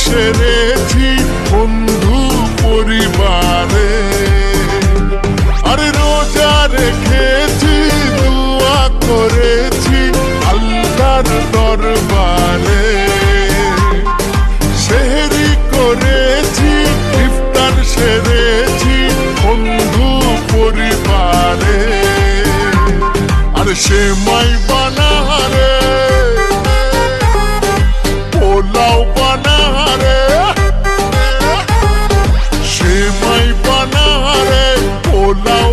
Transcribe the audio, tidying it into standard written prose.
সেরেছি বন্ধু পরিবারে। আরে রোজা রেখেছি, দোয়া করেছি আল্লাহর দরবারে। সেহরি করেছি, ইফতার সেরেছি বন্ধু পরিবারে। আর সেমাই বানারে, পোলাও বানারে, সেমাই বানারে, পোলাও